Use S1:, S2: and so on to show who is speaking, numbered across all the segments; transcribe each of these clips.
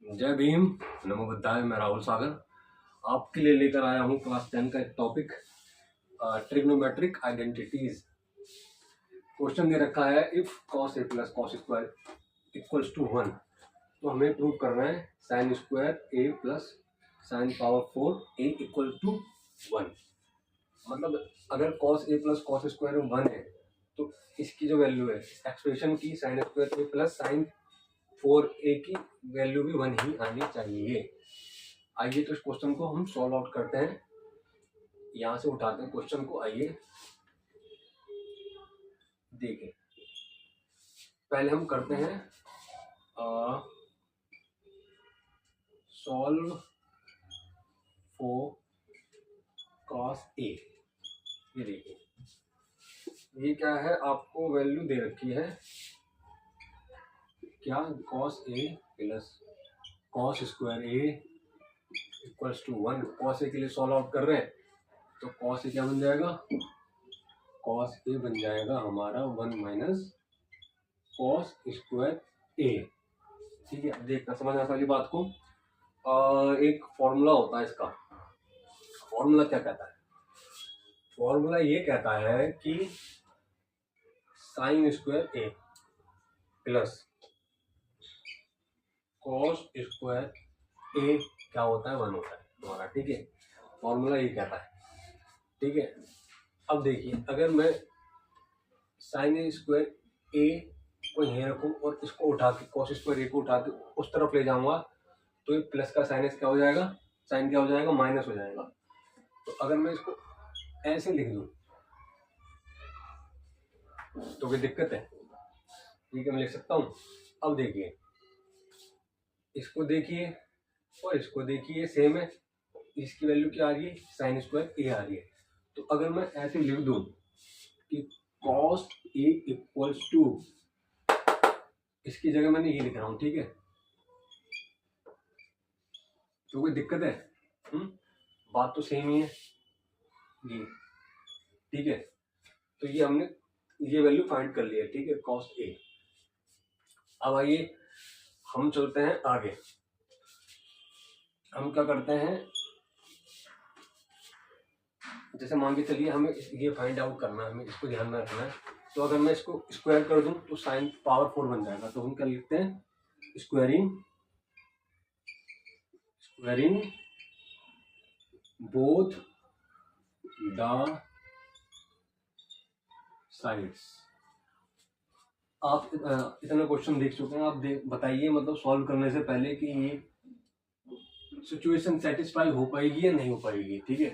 S1: जय भीम, नमो बुद्धाय। मैं राहुल सागर आपके लिए लेकर आया हूँ क्लास 10 का एक टॉपिक, ट्रिग्नोमेट्रिक आइडेंटिटीज। क्वेश्चन दे रखा है if cos A plus cos square equals to 1, तो हमें प्रूव करना है sine square A plus sine power 4 A equal to 1। मतलब अगर cos A plus cos square 1 है तो इसकी जो वैल्यू है एक्सप्रेशन की sine square A plus sine 4a की वैल्यू भी 1 ही आनी चाहिए। आइए तो इस क्वेश्चन को हम सॉल्व आउट करते हैं। यहां से उठाते हैं क्वेश्चन को। आइए देखें। पहले हम करते हैं सॉल्व फॉर कॉस ए। ये देखिए, ये क्या है, आपको वैल्यू दे रखी है क्या, cos A plus cos square A equals to 1। Cos A के लिए सॉल्व आउट कर रहे हैं तो कॉस ए क्या बन जाएगा, कॉस ए बन जाएगा हमारा 1 माइनस कॉस स्क्वायर ए। ठीक है, अब देखना समझना वाली बात को। एक फॉर्मूला होता है इसका। फॉर्मूला क्या कहता है, फॉर्मूला ये कहता है कि sign square A plus cos square ए क्या होता है, 1 होता है हमारा। ठीक है, फॉर्मूला ये कहता है। ठीक है, अब देखिए, अगर मैं साइन स्क्वायर ए को यहीं रखूं और इसको उठा के कॉस स्क्वायर ए को उठा के उस तरफ ले जाऊंगा तो ये प्लस का साइनस क्या हो जाएगा, साइन क्या हो जाएगा, माइनस हो जाएगा। तो अगर मैं इसको ऐसे लिख दूं तो कोई दिक्कत है? ठीक है, मैं लिख सकता हूं। अब देखिए, इसको देखिए और इसको देखिए, सेम है। इसकी वैल्यू क्या आ रही है, साइन स्क्वायर ए आ रही है। तो अगर मैं ऐसे लिख दूं कि कॉस ए इक्वल्स टू, इसकी जगह मैंने ये लिख रहा हूं। ठीक है, तो कोई दिक्कत है? बात तो सेम ही है ये। ठीक है, तो ये हमने ये वैल्यू फाइंड कर ली है। ठीक है, कॉस ए। अब आइए हम चलते हैं आगे। हम क्या करते हैं, जैसे मान के चलिए हमें ये फाइंड आउट करना है, हमें इसको ध्यान में रखना है। तो अगर मैं इसको स्क्वायर कर दूं तो साइन पावर 4 बन जाएगा। तो हम क्या लिखते हैं, स्क्वायरिंग बोथ द साइड्स। आप इतना क्वेश्चन देख चुके हैं, आप बताइए मतलब सॉल्व करने से पहले कि ये सिचुएशन सेटिस्फाई हो पाएगी या नहीं हो पाएगी। ठीक है,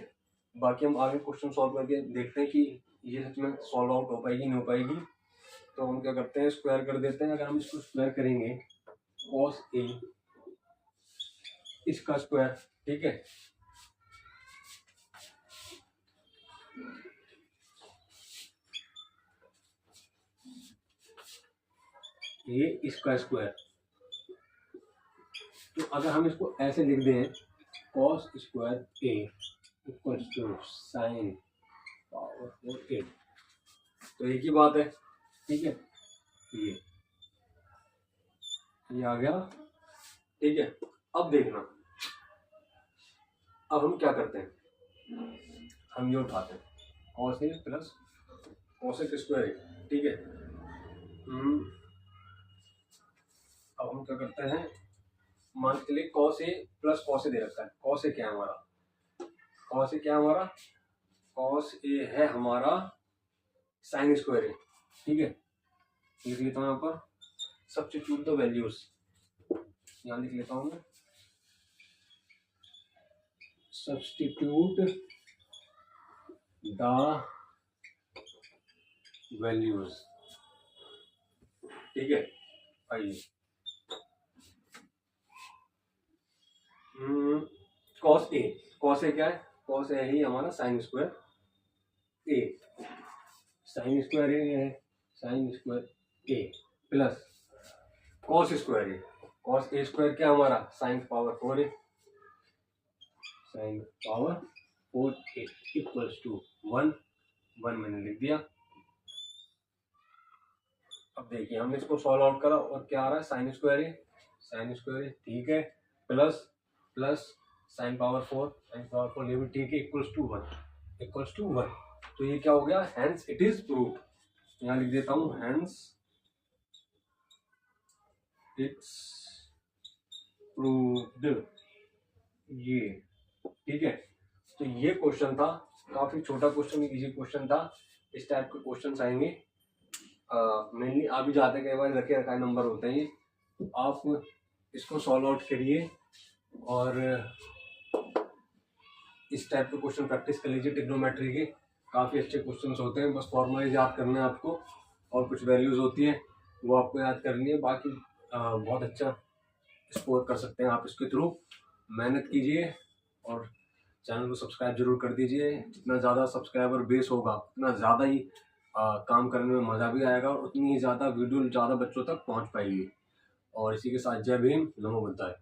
S1: बाकी हम आगे क्वेश्चन सॉल्व करके देखते हैं कि ये सच में सॉल्व आउट हो पाएगी नहीं हो पाएगी। तो हम क्या करते हैं, स्क्वायर कर देते हैं। अगर हम इसको स्क्वायर करेंगे कॉस ए इसका स्क्वायर, ठीक है, ये इसका स्क्वायर। तो अगर हम इसको ऐसे लिख दें, cos square A equals to sine power 4 A, तो एक ही बात है। ठीक है, ये आ गया। ठीक है, अब देखना, अब हम क्या करते हैं, हम ये उठाते हैं cos A plus cosec square ए। ठीक है, अब हम क्या करते हैं, मान के लिए cos A plus cos A दे रखा है। कॉस ए क्या है हमारा, कॉस ए क्या है हमारा, कॉस ए है हमारा साइन स्क्वायर ए। ठीक है, लिख लेता हूँ यहाँ पर, सब्स्टिट्यूट द वैल्यूज। यहाँ लिख लेता हूँ मैं, सब्स्टिट्यूट द वैल्यूज। ठीक है, आइए कॉस ए क्या है, कॉस ए ही हमारा sine square A. Sine square A है, sine square A plus cos square A. Cos A square क्या हमारा, sine power 4 A, sine power 4 A equals to 1 मैंने लिख दिया। अब देखिए, हमने इसको सॉल्व आउट करा और क्या आ रहा है, साइन स्क्वायर ए। ठीक है, प्लस प्लस साइन पावर 4 ये भी ठीक है, इक्वल्स टू 1। तो ये क्या हो गया, हैंस इट इज प्रूव्ड। यहाँ लिख देता हूँ, हैंस इट्स प्रूव्ड, ये ठीक है। तो ये क्वेश्चन था, काफी छोटा क्वेश्चन, इजी क्वेश्चन था। इस टाइप के क्वेश्चन आएंगे मेनली, आ भी जाते कई बार, रखे रखाए नंबर होते हैं ये। आप इसको सॉल्व आउट करिए और इस टाइप के क्वेश्चन प्रैक्टिस कर लीजिए। ट्रिग्नोमेट्री के काफ़ी अच्छे क्वेश्चन होते हैं, बस फॉर्मूलाज याद करना है आपको और कुछ वैल्यूज होती हैं वो आपको याद करनी है। बाकी बहुत अच्छा स्कोर कर सकते हैं आप इसके थ्रू। मेहनत कीजिए और चैनल को सब्सक्राइब जरूर कर दीजिए। जितना ज़्यादा सब्सक्राइबर बेस होगा उतना ज़्यादा ही काम करने में मज़ा भी आएगा और उतनी ही ज़्यादा वीडियो ज़्यादा बच्चों तक पहुंच पाएगी। और इसी के साथ जय भीम, नमो बुद्धाय।